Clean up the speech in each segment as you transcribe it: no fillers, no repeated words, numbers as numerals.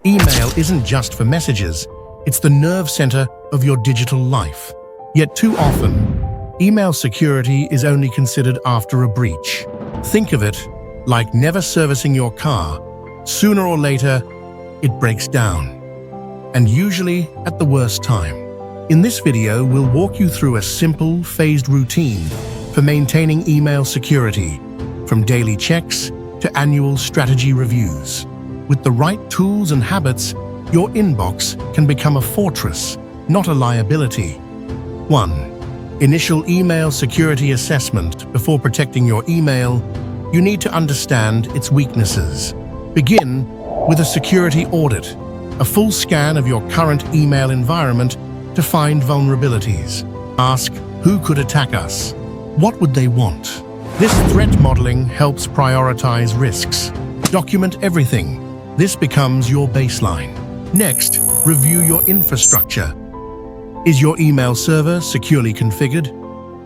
Email isn't just for messages, it's the nerve center of your digital life. Yet too often, email security is only considered after a breach. Think of it like never servicing your car. Sooner or later, it breaks down, and usually at the worst time. In this video, we'll walk you through a simple, phased routine for maintaining email security, from daily checks to annual strategy reviews. With the right tools and habits, your inbox can become a fortress, not a liability. 1. Initial email security assessment. Before protecting your email, you need to understand its weaknesses. Begin with a security audit, a full scan of your current email environment to find vulnerabilities. Ask, who could attack us? What would they want? This threat modeling helps prioritize risks. Document everything. This becomes your baseline. Next, review your infrastructure. Is your email server securely configured?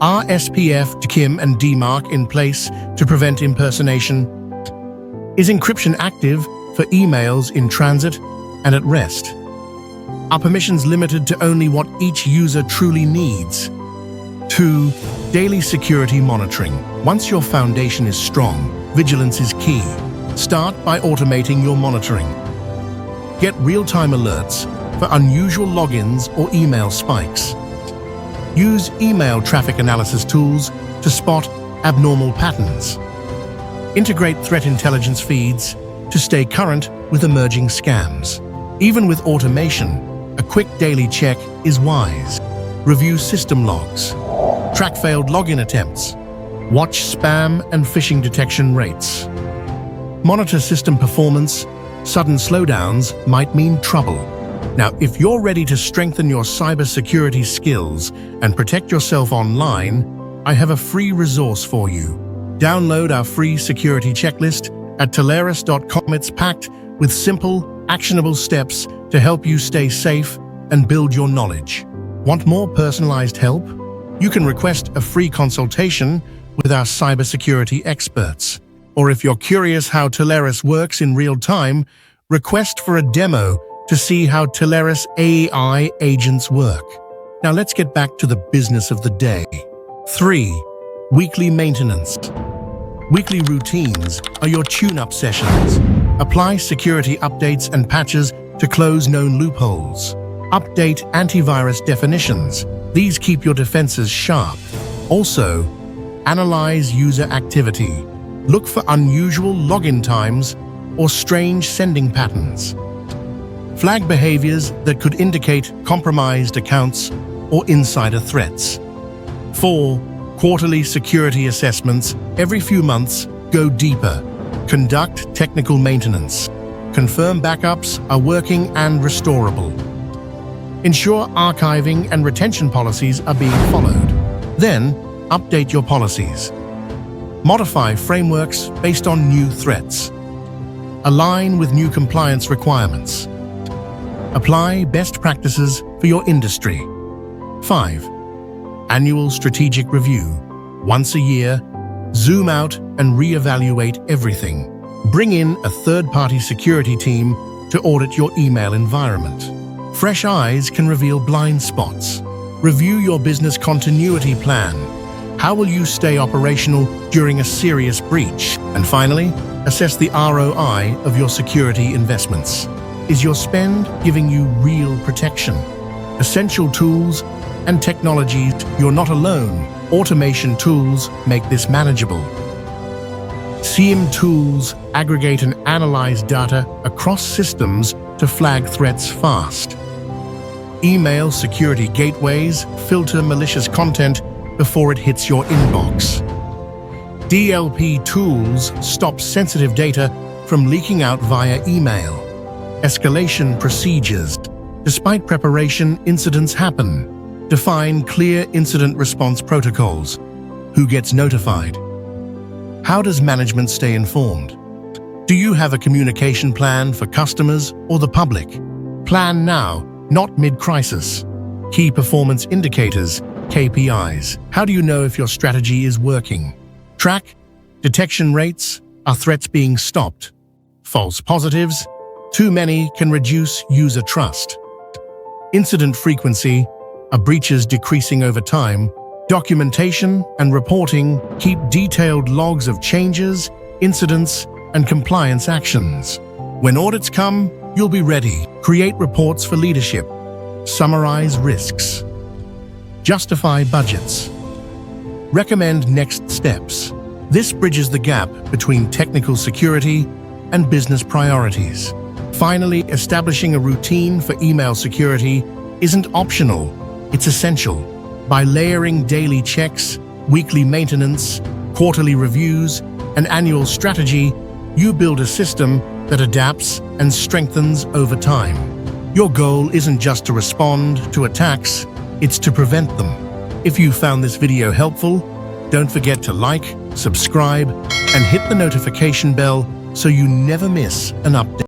Are SPF, DKIM, and DMARC in place to prevent impersonation? Is encryption active for emails in transit and at rest? Are permissions limited to only what each user truly needs? 2. Daily security monitoring. Once your foundation is strong, vigilance is key. Start by automating your monitoring. Get real-time alerts for unusual logins or email spikes. Use email traffic analysis tools to spot abnormal patterns. Integrate threat intelligence feeds to stay current with emerging scams. Even with automation, a quick daily check is wise. Review system logs. Track failed login attempts. Watch spam and phishing detection rates. Monitor system performance. Sudden slowdowns might mean trouble. Now, if you're ready to strengthen your cybersecurity skills and protect yourself online, I have a free resource for you. Download our free security checklist at teleris.com. It's packed with simple, actionable steps to help you stay safe and build your knowledge. Want more personalized help? You can request a free consultation with our cybersecurity experts. Or if you're curious how Teleris works in real time, request for a demo to see how Teleris AI agents work. Now let's get back to the business of the day. 3. Weekly maintenance. Weekly routines are your tune-up sessions. Apply security updates and patches to close known loopholes. Update antivirus definitions. These keep your defenses sharp. Also, analyze user activity. Look for unusual login times or strange sending patterns. Flag behaviors that could indicate compromised accounts or insider threats. 4. Quarterly security assessments. Every few months, go deeper. Conduct technical maintenance. Confirm backups are working and restorable. Ensure archiving and retention policies are being followed. Then, update your policies. Modify frameworks based on new threats. Align with new compliance requirements. Apply best practices for your industry. 5. Annual strategic review. Once a year, zoom out and reevaluate everything. Bring in a third-party security team to audit your email environment. Fresh eyes can reveal blind spots. Review your business continuity plan. How will you stay operational during a serious breach? And finally, assess the ROI of your security investments. Is your spend giving you real protection? Essential tools and technologies. You're not alone. Automation tools make this manageable. SIEM tools aggregate and analyze data across systems to flag threats fast. Email security gateways filter malicious content before it hits your inbox. DLP tools stop sensitive data from leaking out via email. Escalation procedures. Despite preparation, incidents happen. Define clear incident response protocols. Who gets notified? How does management stay informed? Do you have a communication plan for customers or the public? Plan now, not mid-crisis. Key performance indicators, KPIs. How do you know if your strategy is working? Track detection rates. Are threats being stopped? False positives. Too many can reduce user trust. Incident frequency are breaches decreasing over time. Documentation and reporting keep detailed logs of changes, incidents, and compliance actions. When audits come, you'll be ready. Create reports for leadership. Summarize risks. Justify budgets. Recommend next steps. This bridges the gap between technical security and business priorities. Finally, establishing a routine for email security isn't optional, it's essential. By layering daily checks, weekly maintenance, quarterly reviews, and annual strategy, you build a system that adapts and strengthens over time. Your goal isn't just to respond to attacks, it's to prevent them. If you found this video helpful, don't forget to like, subscribe, and hit the notification bell so you never miss an update.